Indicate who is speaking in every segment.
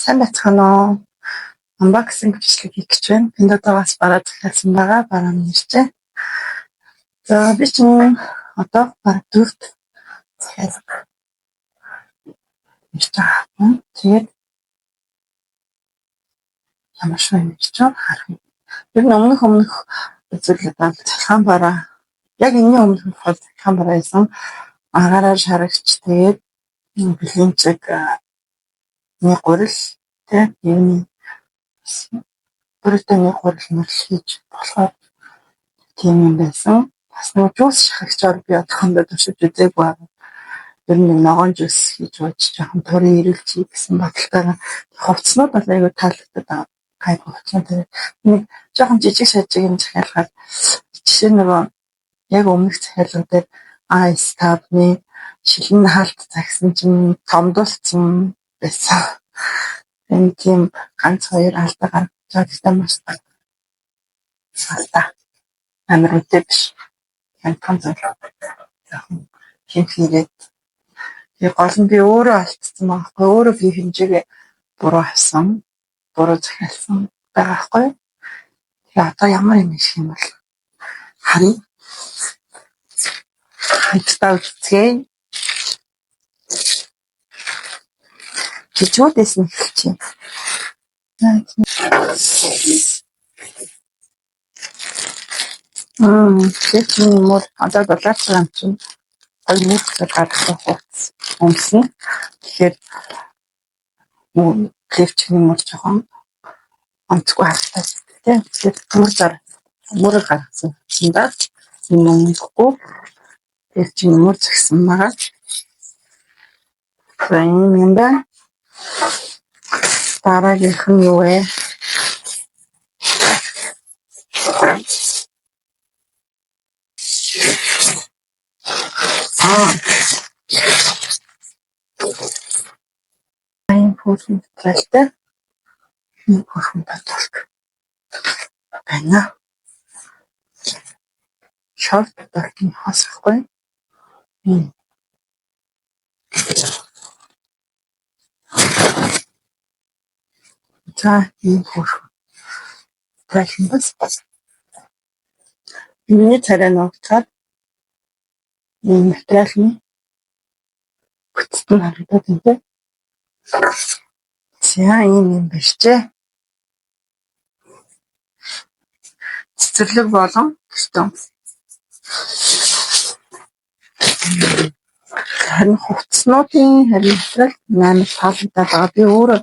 Speaker 1: Сайн байцгаана уу? Unboxing бичлэг хийх гэж байна. Pinduoduo-гаас бараа захиалсан байгаа. Бараа нь иржээ. За би чинь одоо бараг 4-т захиалга ирж байгаа. Тэгээд ямар шиг юм гэж харах юм. Ер нь өмнөх үзүүлэлт захиалгын бараа яг энэний өмнөх захиалгын бараа байсан. Агаараар шарагч тэгээд бэлэнцэг нэг гурил тэг юм бүрэлдэхүүний хурал мэл хийж болохоор тийм юм байсан. Бас нэг жуус шахагчаар би одоохондоо туршиж үзээгүй байгаа. Ер нь ногоон жуус хийж ууж жоохон төрийн ирэлж хийсэн бодлогоор хувцснууд бол айгүй таалагдаад байгаа. Гайг хувцсан тэгээд нэг жоохон жижиг шажиг юм захиалгаад жишээ нөгөө яг өмнөх захиалгуудаар А5-ны шилэн хаалт загсан чинь томдуулсан байсан. Энэ тийм ганц хоёр алдаа гаргаж байгаа маш алдаа. Амар үтэй биш. Янтхан зөвлөө. Хинхийгээд тэр гол нь би өөрөө алдсан байхгүй. Өөрөө би хэмжээгээ буруу хасан. Буруу захиалсан байгаа байхгүй. Тэгээ одоо ямар юм шиг юм бол харин хайтаа үзьгээ. Жижигүүдээс нь эхэлчихье. Тэр чинь мөр одоо доллар грамм чинь 2 гаргах хувцас өмсөн. Тэгэхээр клевчний мөр жоохон онцгүй харагдаж тийм. Тэгэхээр мөр гаргасан. Зиндаа юм уухгүй. Тэр чинь мөр згсэн байгаа. Энэ юм байна. Дараагийнх нь юу вэ? Пүүрхэн талтай. Пүүрхэн баталк. Байна. Шорт баталкын хасахгүй. За ийм пүүрхэн. Талын бас. Миний царай ногцоод энэ материалын бүтцэн харагдаад байна тийм. За ийм бишчээ. Цэцэрлэг болон гэртэн. Харин хувцснуудын материал 8 таалагдаад байгаа. Би өөрөө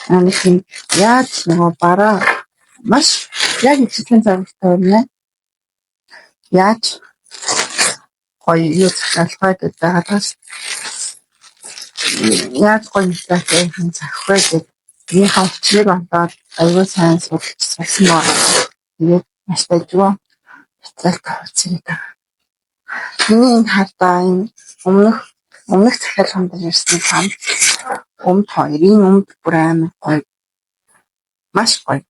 Speaker 1: тийм яаж нөгөө бараа маш яг ихэвчлэн зарлалтай байна. Яаж гоё юу захиалгаа гэдэг байгаас яаж гоё мэтлээ хэн захих вэ гэдэг энэ хавцлыг онтоод аюул сайн судалсан байна. Тэгээд маш тажгүй цалт хавцыг байгаа. Энэ хартаа энэ өмнөх захиалганд ирсэн хамт өмд хоёрын өмд бүр амар гоё. Маш гоё.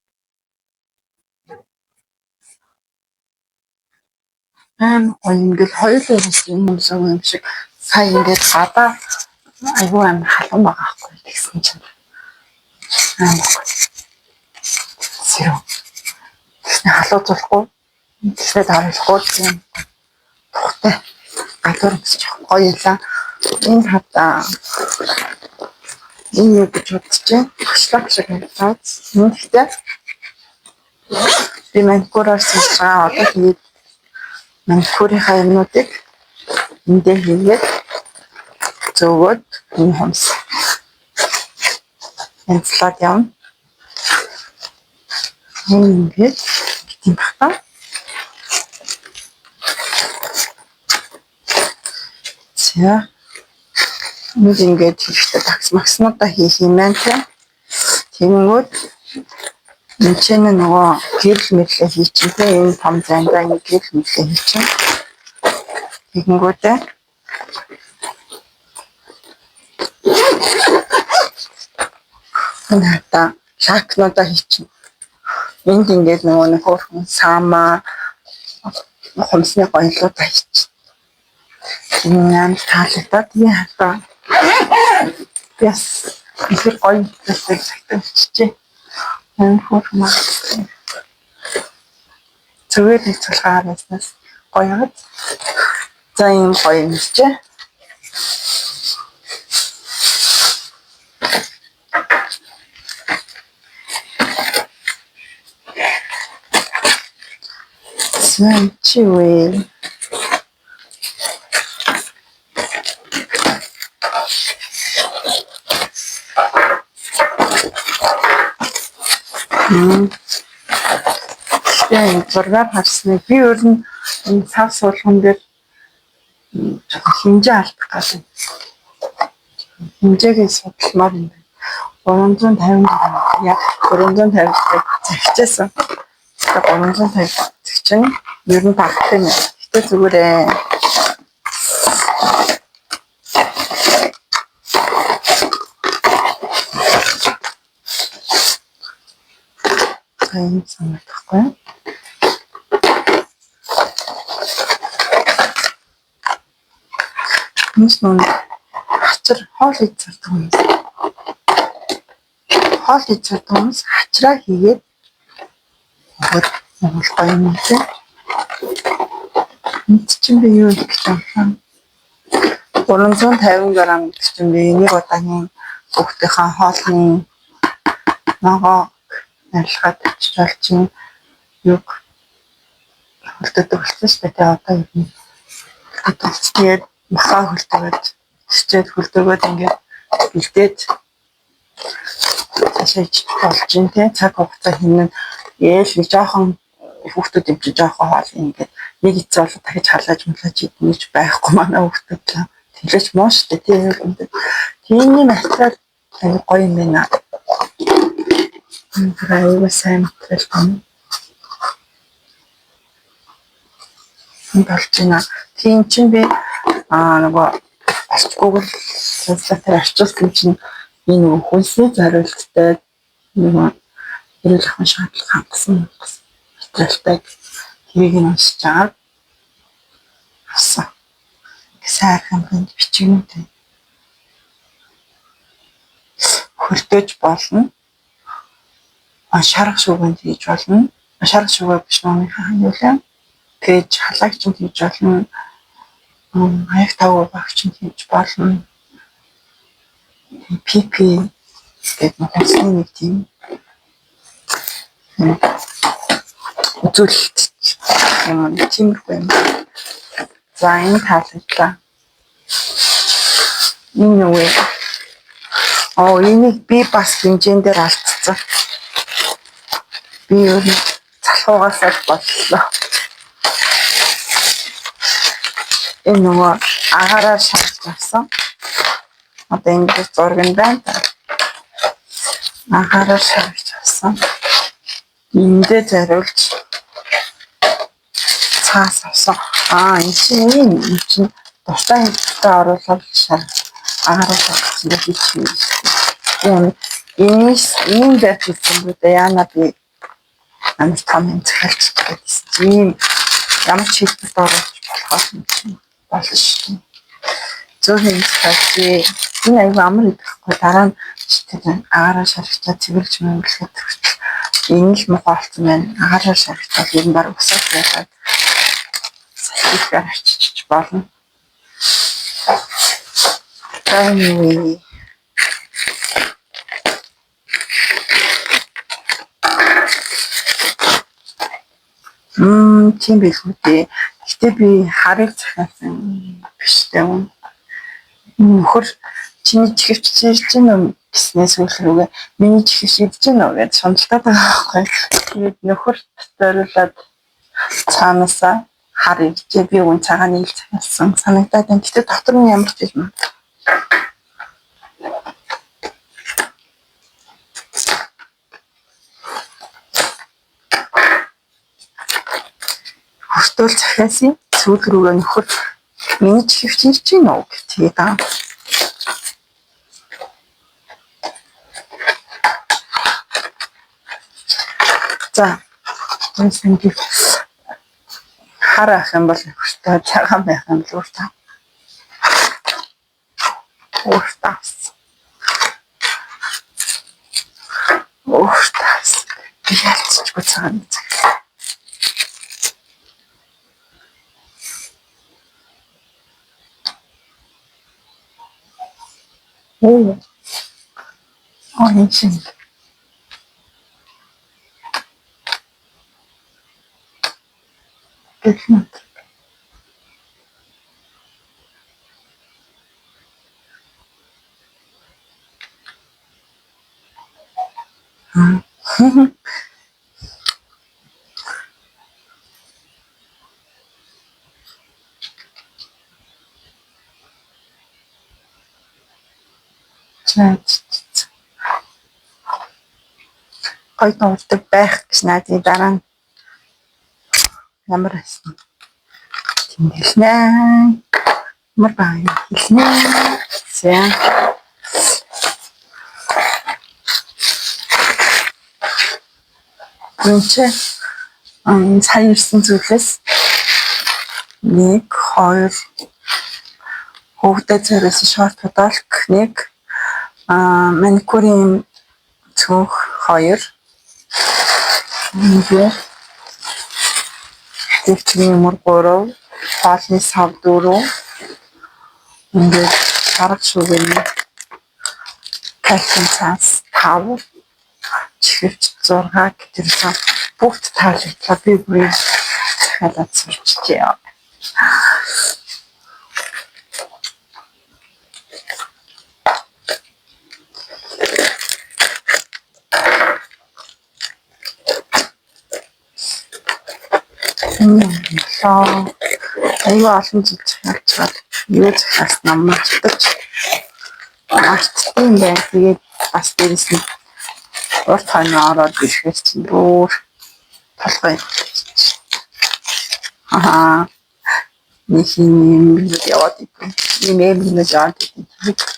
Speaker 1: Ингээл хоёулаа юм шиг сая ингээд гадаа айгүй амар халуун байгаа байхгүй гэсэн чинь зэрэг халуузуулахгүй тэгээд харуулахгүй тийм тухтай гадуур гэж гоё ялаа. Энэ хатаа энэ юу гэж бодчихжээ хөшлөг шиг байна. Нэгтэй би манкураар суулгаа одоо тэгээд манкурийнхаа юмнуудыг эндээ хийгээд зөөгөөд энэ хомс энцлаад явна. Ингээд тийм байна. За нэг ингээд хэрэгтэй такс макснуудаа хийх юм байна тийм. Тэнгүүд энэ ч нөгөө гэрэл мэрлээ хийчих тийм. Энэ том зайндаа нэг гэрэл мэрлээ хийчих. Тэгэнгүүтээ энэ лакнуудаа хийчих. Энд ингээд нөгөө нэг хөөрхөн саамаа хомсны гоёлуудаа хийчих. Энэ таалагдаад яа хаа. Яс ихэр гоё хэлтэй загталчжээ. Энэ хурмаа. Зүгээр л цулгаар байснаас гоё. За ийм гоё юм чээ. Чи вэ? Тэгээ зургаар харсныг би өөр нь энэ цав суулган дээр хэмжээ алдах гэдэг. Хэмжээгээ судалмаар юм байна. 350 яг 350 загчаасан. 350 чинь ер нь багт юм. Гэтэ зүгээрээ энэ санагдахгүй. Нүн хачир хоол хийж зардаг юм. Хоол хийж зардаг юм. Хачраа хийгээд Монгол гоё юм тийм. Энд чинь би юу гэх юм. 350 г гэх чинь би нэг удаагийн хүүхдийнхээ хоолны ногоо нарилгаад авчирвал чинь юг хөлтөд болсон шүү дээ. Одоо юм. Тэгээд махаа хөлтөгөөд чичээд хөлтөгөөд ингээд бэлдээд ашиглаж болж ин тэ цаг хугацаа хийнэ. Яэл нэг жоохон хүүхдүүд юм чи жоохон хоол ингээд нэг эцээ болоо дахиж халааж мэлж идэнэж байхгүй манай хүүхдүүд л тэглэж муу шүү дээ тийм. Тиймний материал аяг гоё юм байна. Аяга сайн материал байна. болж байна. Тийм чинь би нөгөө Google Translate-ээр арчуулсан чинь энэ нөгөө хүнсний зориулттай нөгөө эрүүл ахуйн шаардлага хангасан материалтай тэрийг нь уншиж байгаа. Асан. Сайхан бинд бичгэнтэй. Хөлтөж болно. Шарах шүүгэнд хийж болно. Шарах шүүгээ биш номынхаа ханилаа. Тэгж халагч нь хийж болно. Аяг тавуу багч нь хийж болно. PP гэдэг нь нэг тийм үзүүлэлт юм тиймэрхүү юм. За энэ таалагдлаа. Энэ юу вэ? Энийг би бас хэмжээндээр алдсан. Би юу залхуугаас л боллоо. Энэ нөгөө агаараар шалж авсан. Одоо энэ зураг нь байна. Агаараар шалж авсан. Эндээ зариулж цаас авсан. Энэ чинь дуртай хэлбэртэй оруулаад агаараар шалгасан гэж хэлсэн. Энэ дээр хэлсэн үү яана би амар том юм захиалж гэдсэн. Ийм ямар ч хэлбэрт оруулж болохоос юм чинь болно шүү дээ. Зөв хэлсэн. Энэ аюу амар идэхгүй дараа нь тэр агаараа шаргачаа цэвэрлж мөнгөлөхөд энэ л муу болсон байна. Агаараа шаргачаа ер нь баг усаад байгаад сахилгаар арчиж болно. Anyway. Тийм байх үү. Гэтэ би харыг захиалсан биш дээ. Нөхөр чиний чихвч чирж гэнэ гэснээс үлрүүгээ миний чихвч идэж гэнэ гэж шундалтаад байгаа байхгүй. Тэгээд нөхөр зориулаад цаанаасаа хар идэж би үн цагааны ил захиалсан санагдаад байна. Гэтэ дотор нь ямар ч юм. Хүртэл захиалсан сүүл рүүгээ нөхөр миний чихвч ирж гэнэ үү гэж тэгээд аа. За энэ харах юм бол хүртэл цагаан байх юм л уртаа. Иччихгүй цагаан. Оо. Энэ чинь гэхмэ. Гой нуудаг байх гэж найдын дараа нь ямар байсан. Тэмдэглэнэ. Ямар байна хэлнэ. За. Үнчээ сайн ирсэн зүйлээс 1 2 хөвгдөө царайсан шорт подолк 1 маникюрын цөөх 2 ингээд дэвчгийн юмр 3 хоолны сав 4 ингээд арга шүүгэн кальцин цаас 5 чихвч 6 гэтэр зам бүгд таалагдлаа би бүрийн захиалаад сурчжээ. Аюу олон жил захиалчаад юу захиалсан юм мартаж мартсан байх. Тэгээд бас дээрэс нь урт хойно ороод ирэхээр чинь бүр толгой нэг юм яваад идэв. Ийм нэг жаад идэв.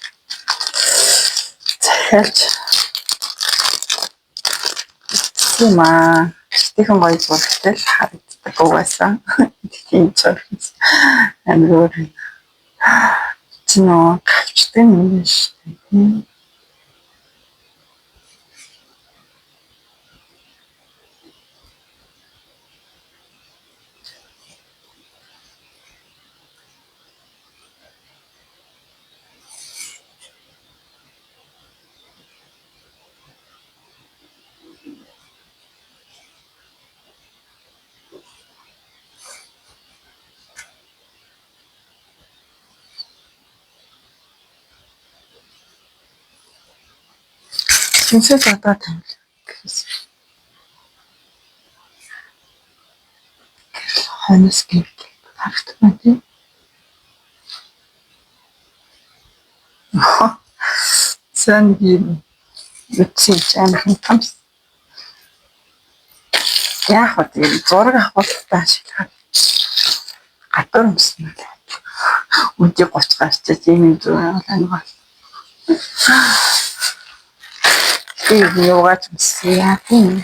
Speaker 1: Захиалч Тэхэн гоё зургтай л харагддаг угаасаа. Тийм зураг амар чиний гавчтай юм шүү дээ. Шинсэл одоо тавил. Хонос гэх харагдана тийм. Сэн юм. Үгүй амар хэмтамс. Яг хот юм зураг авах тааш гадар юмсан. Үгүй 30 гарчиж ийм зураг авах. Юугаач мсяа тийм.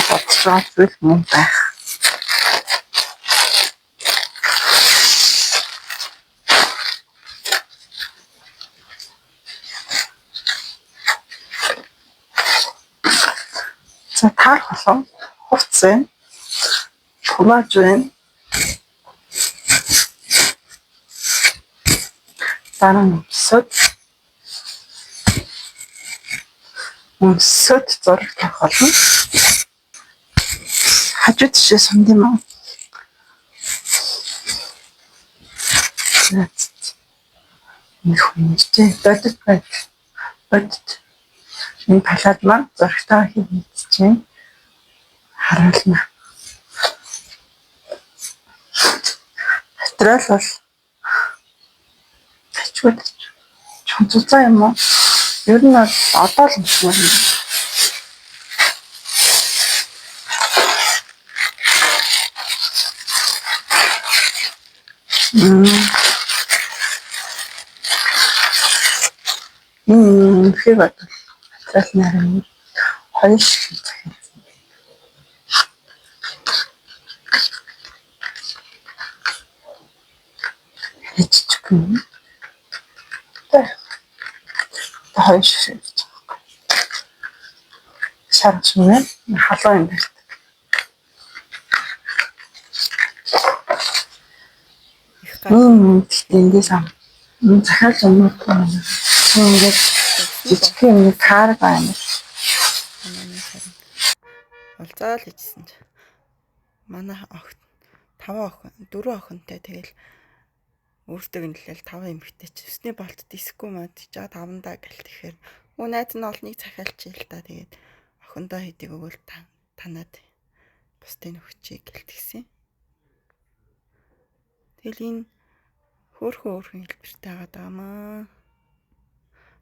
Speaker 1: Батрал мөн байх. За таар болов. Хувц байна. Томаж байна. Дараа нь өмсөд зураг тавих болно. Хажуу тишээ сумд юм аа. Нэг хүнтэй бодит байд. Бодит. Энэ палад маань зурагтаа хийчихсэн. Харуулна. Патрол бол ачууд чонцоо юм уу? Ер нь одоо л юм. Хэвээ патрол нарийн хоёр шиг захиалсан. хоёр ширхэг гэж байгаа. Шарч мэн халуун юм байна. Эндээс ам. Захиалж өмнөх юм. Ингээд жижиг юм кар байна.
Speaker 2: Болцоо л ичсэн ч. Манай охин 5 охин 4 охинтой тэгэл өөртөө нэлээл 5 эмэгтэй ч өсний болт дисгүй мод жаа 5 даа гэл тэгэхээр найз нь олныг захиалчих л та тэгээд охиндоо хэдийг өгөөл танаад бусдын өгчий гэлтгсэн. Тэгэл энэ хөөрхөн хэлбэртэй байгаа маа.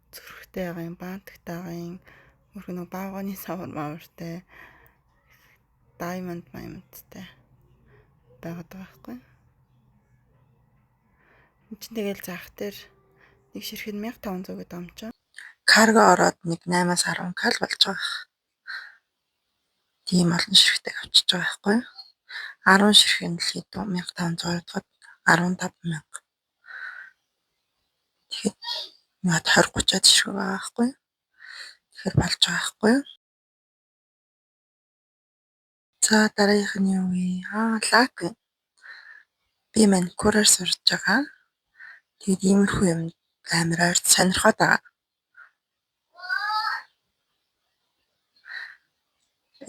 Speaker 2: Зүрхтэй байгаа юм, баантагтай байгаа юм. Өөрхөн нэг баавганы савар маавартай. Diamond тай байгаад байгаа байхгүй. Энд чинь тэгэл заах дээр нэг ширхэг 1500 гэдэг юм чинь.
Speaker 1: Карго ороод нэг 8-аас 10 кал болж байгаа. Тийм олон ширхэгтэй авчиж байгаа байхгүй. 10 ширхэг нь л хэд 1500 удаад 15000. Тэгэхээр над 20-30-аад ширхэг байгаа байхгүй. Тэгэхээр болж байгаа байхгүй. За дараагийнх нь юу вэ? Лак. Би маникюраар сурж байгаа. Тэгээд иймэрхүү юм амар ойрт сонирхоод байгаа.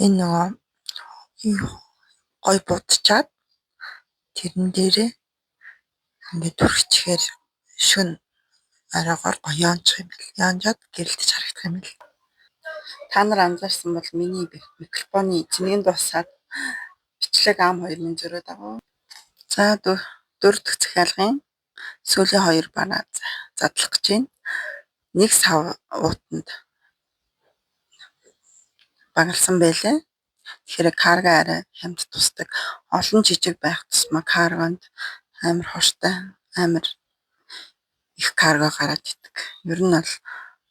Speaker 1: Энэ нөгөө гой будчаад тэрэн дээрээ ингээд түрхчихээр шүн араагаар гоё яончих юм бэл. Яонжаад гэрэлтэж харагдах юм бэл. Та нар анзаарсан бол миний микрофоны эзнийг дуусаад бичлэг ам 2000 зөрөөд байгаа. За дөрөв дэх захиалгын сүүлийн 2 бараа задлах гэж байна. Нэг сав уутанд багалсан байлээ. Тэгэхээр карго арай хямд тусдаг. Олон жижиг байх тусмаа каргонд амар хурцтай амар их карго гараад идэг. Ер нь бол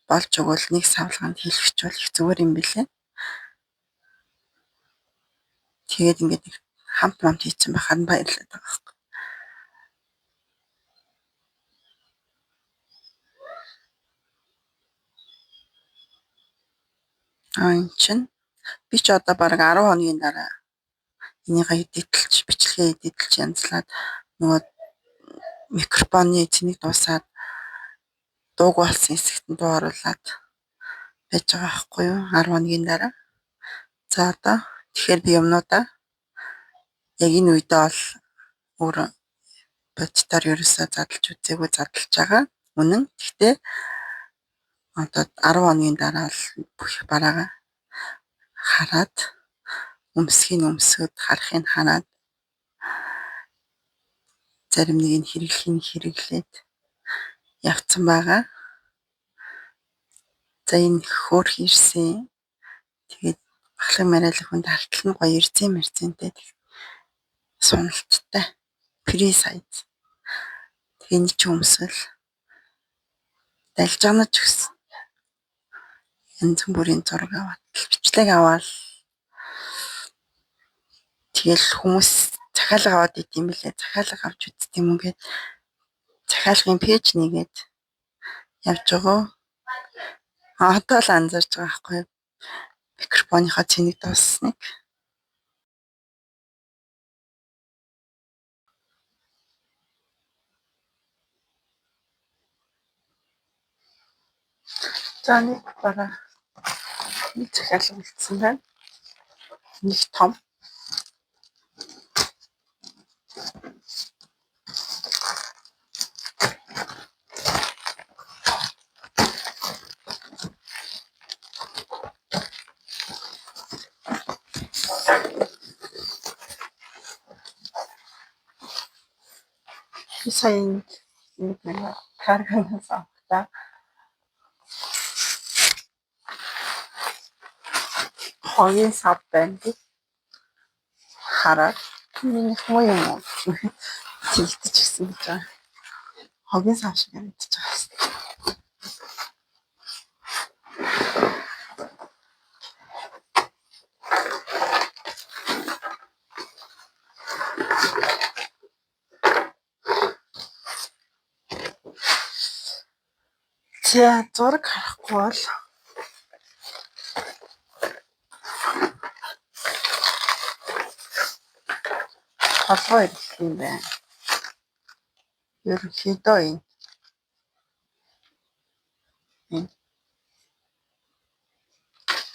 Speaker 1: болж өгвөл нэг савлгаанд хийлгэж бол их зүгээр юм билээ. Тэгээд ингээд хамт хийсэн байхад баярлалаа байгаа. Энэ чинь би ч одоо бараг 10 хоногийн дараа энийгээ эдитэлж бичлэгээ эдитэлж янзлаад нөгөө микрофоны эзнийг дуусаад дууг болсон хэсэгт нь дуу оруулаад байж байгаа байхгүй юу 10 хоногийн дараа. За одоо тэгэхээр би юмнуудаа яг энэ үедээ бол өөр бодтоор ерөөсөө задлж үзээгүй задлж байгаа. Үнэн. Гэхдээ одоо 10 хоногийн дараа л бүх бараагаа хараад өмсгөөд харахыг ханаад зарим нэг нь хэрэглээд явцсан байгаа. За энэ хөөх ирсэн. Тэгээд ахлах мариалах хүнд алтал нь гоё ирцэнтэй суналттай фри сайз. Тэгээд чи өмсөл далжганаж өгсөн. Янз бүрийн зураг аваад бичлэг аваад тэгэл хүмүүс захиалга аваад идэм билээ. Захиалга авч үзт юм уу гэд захиалгын пэйж нэгээд явж байгаа. Одоо л анзаарч байгаа байхгүй юу? Микрофоныхоо цэнийг дууссныг. За нэг бараа нэг захиалга үлдсэн байна. Нэг том. Сайн нэг карганаас авахтаа хогийн сав байна гэж хараад миний хөө юм уу тэгчихсэн гэж байна. Хогийн сав шиг мэдчихэж байгаа. За зураг харахгүй бол толгой ирэх юм байна. Ерөнхийдөө энэ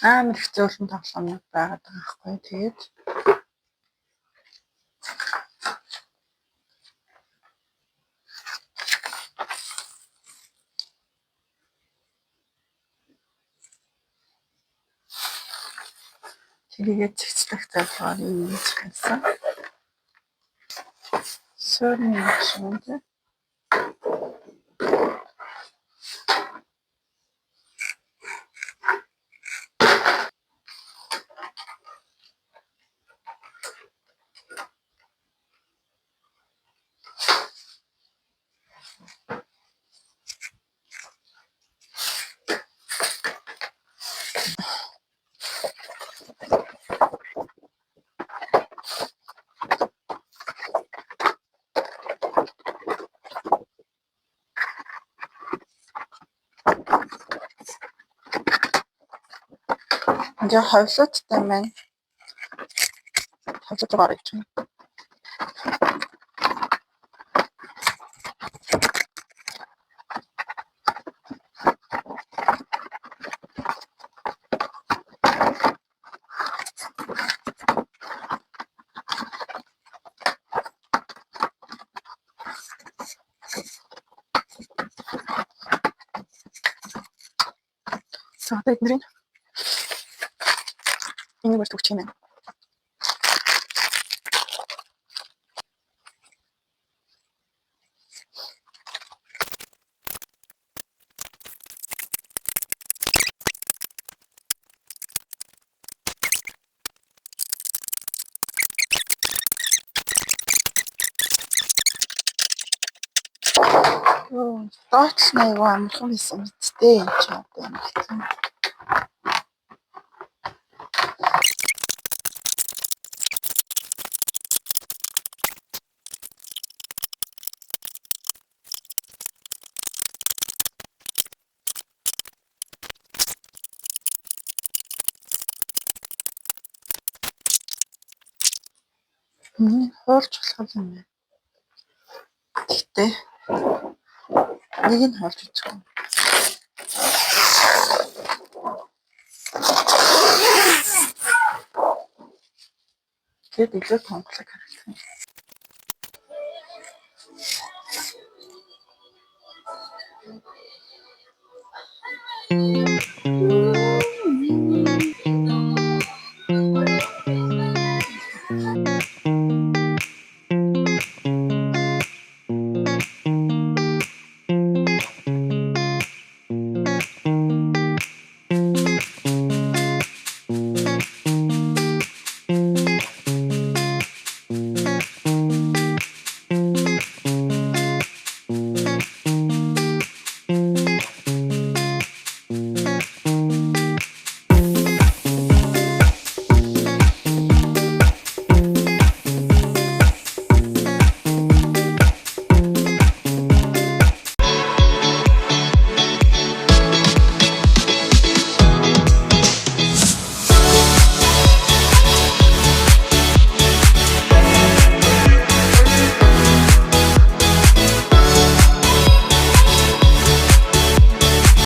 Speaker 1: амар их зөөлөн тоглоомнууд байгаад байгаа байхгүй. Тэгээд тэрийгээ цэгцлэх залгаар юм хэлсэн. Сөрний юм дээ. Ингээ ховлуудтай маань ховлууд руу орж байна. За тэдний энийг бас төгчих юм байна. Доотлол нь аягүй амархан байсан мэдтэй юм чи одоо юм гэсэн. Хуурч болох юм байна. Гэхдээ нэг нь хуурч үзэх юм. Тэгээд илүү тонглог харагдсан.